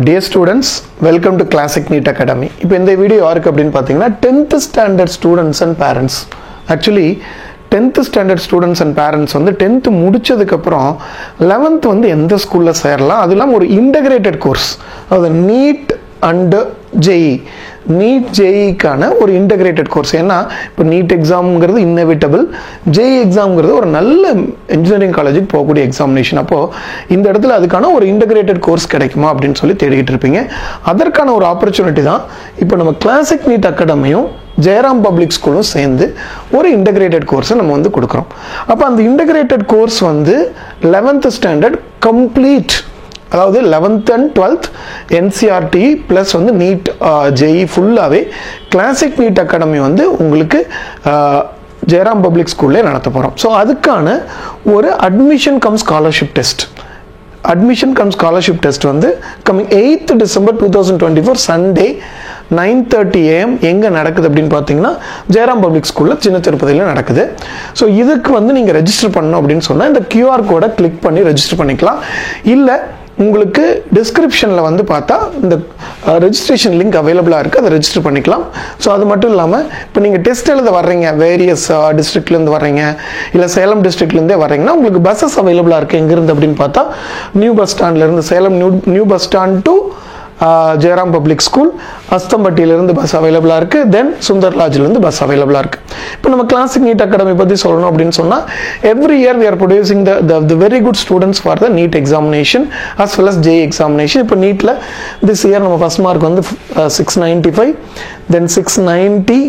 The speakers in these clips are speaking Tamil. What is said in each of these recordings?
Dear students, welcome to Classic NEET Academy. இப்போ இந்த வீடியோ யாருக்கு அப்படினு பாத்தீங்கன்னா 10th standard students and parents. Actually 10th standard students and parents வந்து 10th முடிச்சதுக்கு அப்புறம் 11th வந்து எந்த ஸ்கூல்ல சேரலாம் அதெல்லாம் ஒரு இன்டகிரேட்டட் கோர்ஸ் அது நீட் அண்ட் ஜேஇ நீட் ஜேஇக்கான ஒரு இன்டகிரேட்டட் கோர்ஸ் ஏன்னா இப்போ நீட் எக்ஸாம்ங்கிறது இன்னெவிட்டபிள் ஜேஇ எக்ஸாம்ங்கிறது ஒரு நல்ல இன்ஜினியரிங் காலேஜுக்கு போகக்கூடிய எக்ஸாமினேஷன் அப்போது இந்த இடத்துல அதுக்கான ஒரு இன்டகிரேட்டட் கோர்ஸ் கிடைக்குமா அப்படின்னு சொல்லி தேடிக்கிட்டு இருப்பீங்க அதற்கான ஒரு ஆப்பர்ச்சுனிட்டி தான் இப்போ நம்ம கிளாசிக் நீட் அகாடமியும் ஜெயராம் பப்ளிக் ஸ்கூலும் சேர்ந்து ஒரு இன்டகிரேட்டட் கோர்ஸை நம்ம வந்து கொடுக்குறோம் அப்போ அந்த இன்டகிரேட்டட் கோர்ஸ் வந்து 11th ஸ்டாண்டர்ட் கம்ப்ளீட் அதாவது 11th and 12th NCERT plus வந்து நீட் ஜேஇ ஃபுல்லாகவே கிளாசிக் நீட் அகாடமி வந்து உங்களுக்கு ஜெயராம் பப்ளிக் ஸ்கூல்லே நடத்த போகிறோம் ஸோ அதுக்கான ஒரு அட்மிஷன் கம் ஸ்காலர்ஷிப் டெஸ்ட் வந்து coming 8th December 2024 Sunday 9:30 AM எங்கே நடக்குது அப்படின்னு பார்த்தீங்கன்னா ஜெயராம் பப்ளிக் ஸ்கூலில் சின்ன திருப்பதியில் நடக்குது ஸோ இதுக்கு வந்து நீங்கள் ரெஜிஸ்டர் பண்ணணும் அப்படின்னு சொன்னால் இந்த QR கோடை கிளிக் பண்ணி ரெஜிஸ்டர் பண்ணிக்கலாம் இல்லை உங்களுக்கு டிஸ்கிரிப்ஷனில் வந்து பார்த்தா இந்த ரெஜிஸ்ட்ரேஷன் லிங்க் அவைலபிளாக இருக்குது அதை ரெஜிஸ்டர் பண்ணிக்கலாம் ஸோ அது மட்டும் இல்லாமல் இப்போ நீங்கள் டெஸ்ட் எழுத வர்றீங்க வேரியஸ் டிஸ்ட்ரிக்ட்லேருந்து வர்றீங்க இல்லை சேலம் டிஸ்ட்ரிக்ட்லேருந்தே வர்றீங்கன்னா உங்களுக்கு பஸ்ஸஸ் அவைலபிளாக இருக்குது எங்கேருந்து அப்படின்னு பார்த்தா நியூ பஸ் ஸ்டாண்ட்லேருந்து Salem new bus stand to Jayaram public school அஸ்தம்பட்டியிலிருந்து பஸ் அவைலபிளாக இருக்குது தென் சுந்தர்லாஜிலேருந்து பஸ் அவைலபிளாக இருக்குது இப்போ நம்ம கிளாசிக் நீட் அகாடமி பற்றி சொல்லணும் அப்படின்னு சொன்னால் every year we are producing the very good students for the NEET examination as well as JEE examination இப்போ நீட்டில் திஸ் இயர் நம்ம ஃபஸ்ட் மார்க் வந்து 695 தென் 690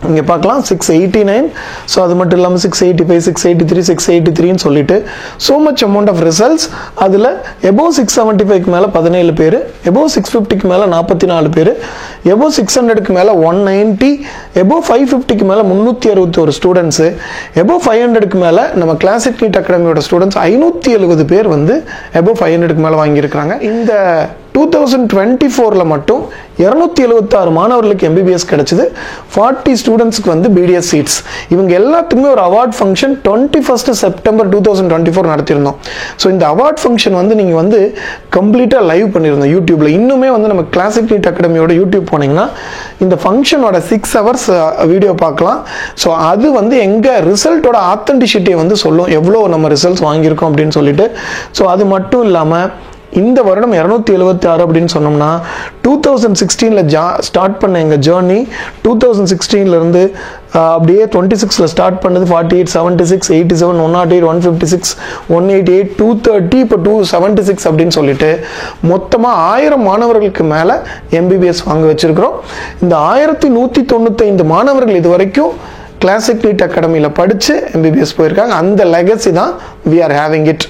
இங்கே பார்க்கலாம் 689 ஸோ அது மட்டும் இல்லாமல் 685 683 683ன்னு சொல்லிட்டு so much amount of results அதில் எபோவ் 675க்கு மேலே 17 பேர் எபோவ் 650க்கு மேலே 44 பேர் எபோவ் 600க்கு மேலே 190 எபோவ் 550க்கு மேலே 361 ஸ்டூடெண்ட்ஸு எபோவ் 500க்கு மேலே நம்ம கிளாசிக் நீட் அகாடமியோட ஸ்டூடெண்ட்ஸ் 570 பேர் வந்து எபோவ் 500க்கு மேலே வாங்கியிருக்கிறாங்க இந்த 2024 மட்டும் 276 மாணவர்களுக்கு MBBS கிடைச்சது 40 ஸ்டூடெண்ட்ஸ்க்கு வந்து BDS சீட்ஸ் இவங்க எல்லாத்துக்குமே ஒரு அவார்ட் ஃபங்க்ஷன் 21st September 2024 நடத்தியிருந்தோம் ஸோ இந்த அவார்ட் ஃபங்க்ஷன் வந்து நீங்கள் வந்து கம்ப்ளீட்டாக லைவ் பண்ணியிருந்தோம் யூடியூப்ல இன்னுமே வந்து நம்ம கிளாசிக் நீட் அகாடமியோட யூடியூப் போனீங்கன்னா இந்த ஃபங்க்ஷனோட 6 hours வீடியோ பார்க்கலாம் ஸோ அது வந்து எங்கள் ரிசல்ட்டோட ஆத்தென்டிசிட்டியை வந்து சொல்லும் எவ்வளோ நம்ம ரிசல்ட்ஸ் வாங்கியிருக்கோம் அப்படின்னு சொல்லிட்டு ஸோ அது மட்டும் இல்லாமல் இந்த வருடம் 276 அப்படின்னு சொன்னோம்னா 2016 ஸ்டார்ட் பண்ண எங்கள் ஜேர்னி 2016 அப்படியே 26 ஸ்டார்ட் பண்ணது 48 76 87 108 156 188 230 இப்போ 276 அப்படின்னு சொல்லிட்டு மொத்தமாக 1000 மாணவர்களுக்கு மேலே MBBS வாங்க வச்சிருக்கிறோம் இந்த 1195 மாணவர்கள் இது வரைக்கும் கிளாசிக் நீட் அகாடமியில் படித்து MBBS போயிருக்காங்க அந்த லெகசி தான் we are having it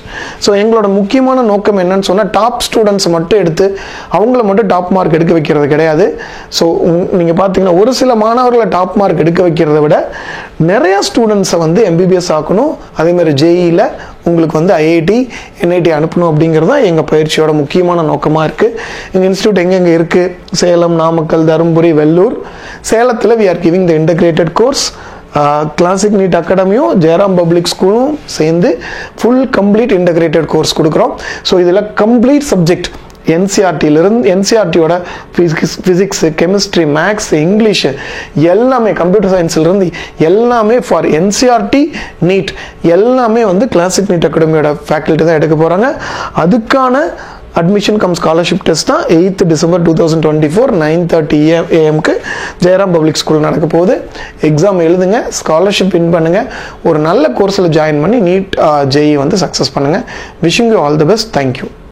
so எங்களோட முக்கியமான நோக்கம் என்னன்னு சொன்னால் டாப் ஸ்டூடெண்ட்ஸ் மட்டும் எடுத்து அவங்கள மட்டும் டாப் மார்க் எடுக்க வைக்கிறது கிடையாது ஸோ நீங்கள் பார்த்தீங்கன்னா ஒரு சில மாணவர்களை டாப் மார்க் எடுக்க வைக்கிறத விட நிறையா ஸ்டூடெண்ட்ஸை வந்து MBBS ஆக்கணும் அதேமாதிரி ஜேஇயில் உங்களுக்கு வந்து IIT NIT அனுப்பணும் அப்படிங்கிறது தான் எங்கள் பயிற்சியோட முக்கியமான நோக்கமாக இருக்குது எங்கள் இன்ஸ்டியூட் எங்கெங்கே இருக்குது சேலம் நாமக்கல் தருமபுரி வெள்ளூர் சேலத்தில் we are giving the integrated course classic NEET அகாடமியும் ஜெயராம் பப்ளிக் ஸ்கூலும் சேர்ந்து ஃபுல் கம்ப்ளீட் இன்டகிரேட்டட் கோர்ஸ் கொடுக்குறோம் ஸோ இதில் கம்ப்ளீட் சப்ஜெக்ட் NCERTயோட ஃபிசிக்ஸ் கெமிஸ்ட்ரி மேக்ஸ் இங்கிலீஷ் எல்லாமே கம்ப்யூட்டர் சயின்ஸ்லேருந்து எல்லாமே ஃபார் NCERT நீட் எல்லாமே வந்து கிளாசிக் நீட் அகாடமியோட ஃபேக்கல்ட்டி தான் எடுக்க போகிறாங்க அதுக்கான அட்மிஷன் கம் ஸ்காலர்ஷிப் டெஸ்ட் தான் 8th December 2024 9:30 AM Jayaram public school நடக்க போகுது எக்ஸாம் எழுதுங்க ஸ்காலர்ஷிப் வின் பண்ணுங்கள் ஒரு நல்ல கோர்ஸில் ஜாயின் பண்ணி நீட் ஜேஇ வந்து சக்ஸஸ் பண்ணுங்கள் wishing you all the best thank you